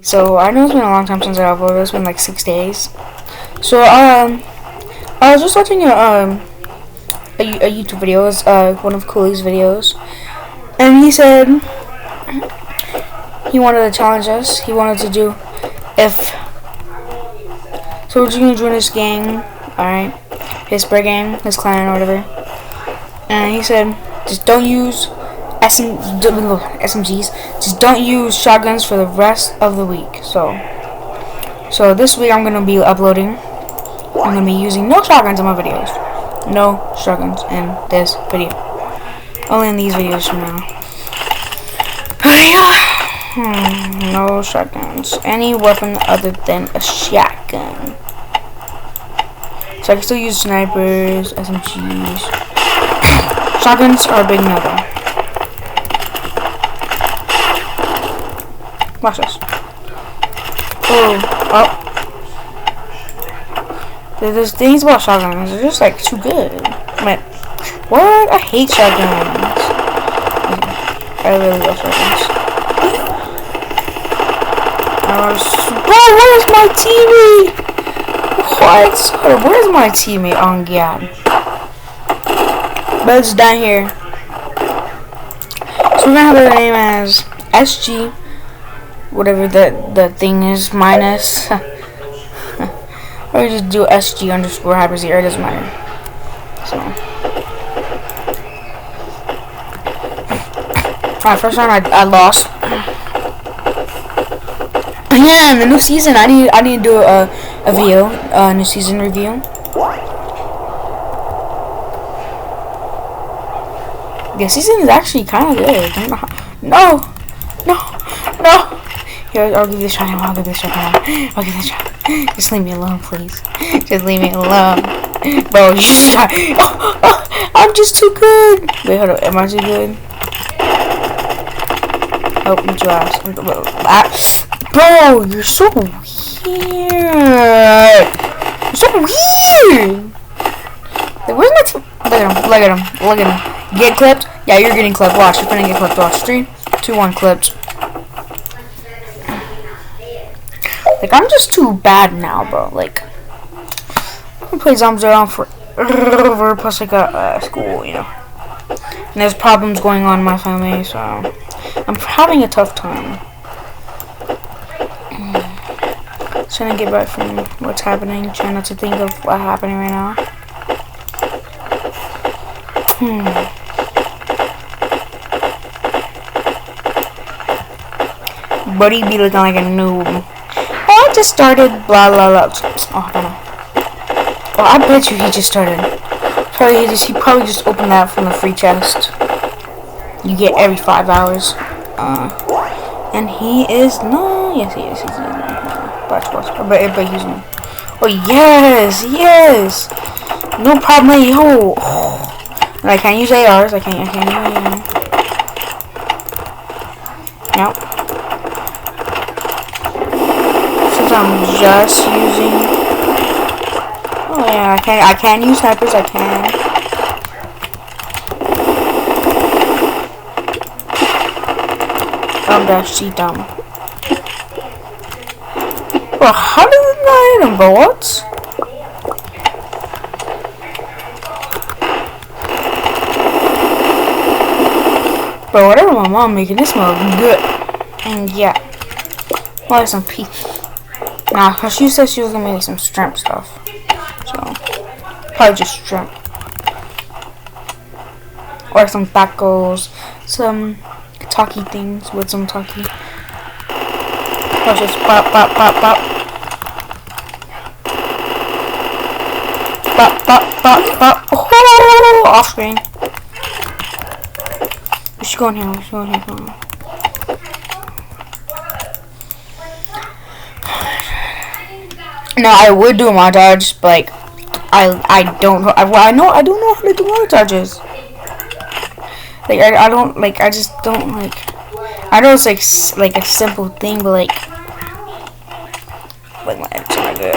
So I know it's been a long time since I uploaded. It's been like 6 days. So I was just watching a YouTube video. It was one of Cooley's videos, and he said he wanted to challenge us. He wanted to do if. So we're just gonna join this gang, alright? His spray gang, his clan or whatever. And he said, just don't use SMGs. Just don't use shotguns for the rest of the week. So this week I'm gonna be uploading. I'm gonna be using no shotguns in my videos. No shotguns in this video. Only in these videos from now. No shotguns. Any weapon other than a shotgun. So I can still use snipers, SMGs. Shotguns are a big no-go. Watch this. Oh. There's things about shotguns. They're just like too good. Like, what? I hate shotguns. I really love shotguns. Bro, where's my teammate? What? Where's my teammate on God? But it's down here. So we're gonna have her name as SG, whatever the thing is, minus. Or we just do SG underscore hyper zero. It doesn't matter. So, alright, first round I lost. Yeah, in the new season I need to do a video, new season review. The season is actually kind of good. No. Here, I'll give this a shot. I'll give this a shot. Just leave me alone, please. Just leave me alone, bro. You just got. I'm just too good. Wait, hold up. Am I too good? Oh, beat your ass. Bro, you're so weird. You're so weird. Where's my team? Look at him. Get clipped? Yeah, you're getting clipped. Watch, you're gonna get clipped. Watch. 3, 2, 1, clipped. Like, I'm just too bad now, bro. Like, I can play zombies around forever. Plus, I got school, you know. And there's problems going on in my family, so I'm having a tough time. Trying to get back from what's happening. Trying not to think of what's happening right now. Buddy be looking like a noob. Oh, I just started. Blah blah blah. Oh, I don't know. Well, I bet you he just started. He probably just opened that from the free chest. You get every 5 hours. And he is no. Yes, he is. He's but he's no. Oh yes. No problem, yo. I can't use ARs. I can't use ARs. Nope. Since I'm just using. Oh yeah, I can use snipers. I can. Dash dumb. Bro, how did we not hit him, bro? What? Bro, whatever my mom making, this smell good. And yeah. Like some pea. Nah, cause she said she was gonna make some shrimp stuff. So, probably just shrimp. Or some tacos. Some talkie things with some talkie. Or just pop. Pop. Oh, off screen. We should go in here. No, I would do a montage, but like, I don't know. I don't know how to do montages. Like I don't like. I just don't like. I know it's like a simple thing, but like my edit's not good.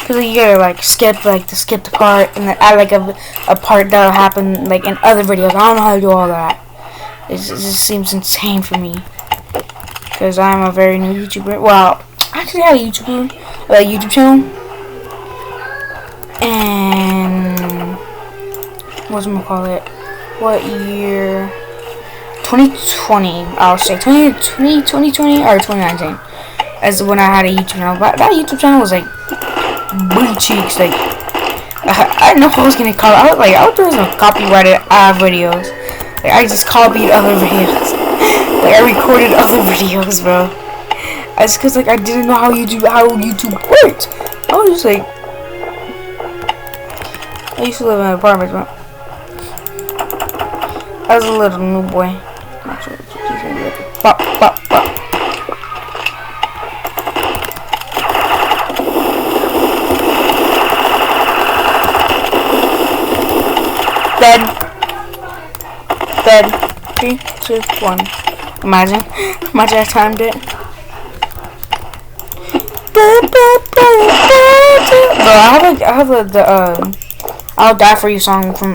Cause you gotta like skip the part and then add like a part that'll happen like in other videos. I don't know how to do all that. It just seems insane for me. because I'm a very new YouTuber. Well, I actually had a YouTube channel, and whatchamacallit, what year? 2020, I'll say 2020 or 2019 as when I had a YouTube channel. But that YouTube channel was like booty cheeks. Like I didn't know what I was gonna call it. I was doing some copyrighted videos. Like I just copied other videos. Like I recorded other videos, bro. That's because like I didn't know how YouTube worked. I was just like, I used to live in an apartment, bro. I was a little new boy. Pop, pop, pop. Dead. 3, 2, 1. Imagine I timed it. Bro, I have the "I'll Die for You" song from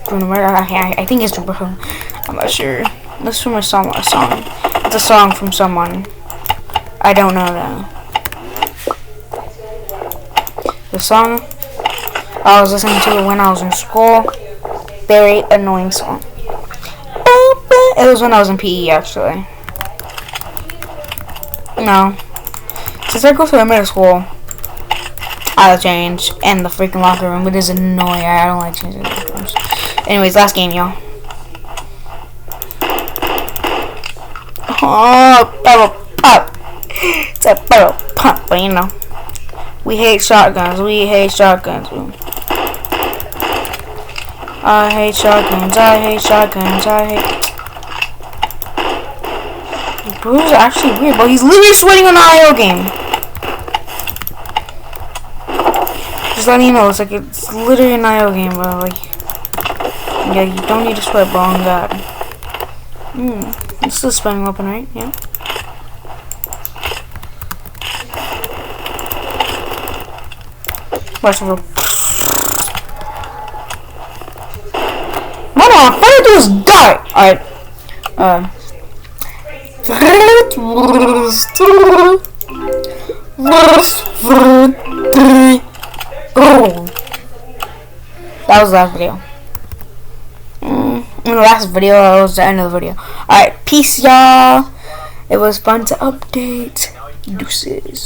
Bruno Mars. I think it's Bruno. I'm not sure. This is from a song. It's a song from someone. I don't know though. The song I was listening to it when I was in school. Very annoying song. It was when I was in PE actually. No. Since I go to a middle school, I'll change. And the freaking locker room. It is annoying. I don't like changing locker rooms. Anyways, last game, y'all. Oh, barrel pop. It's a barrel pop, but you know. We hate shotguns. I hate shotguns. Bro's actually weird, but he's literally sweating on the IO game. Just letting you know, it's literally an IO game, bro. Like, yeah, you don't need to sweat, bro. On God. It's still spamming open, right? Yeah. Watch the rope. What I'm trying to do is die! Alright. That was the last video. In the last video, that was the end of the video. Alright, peace, y'all. It was fun to update. Deuces.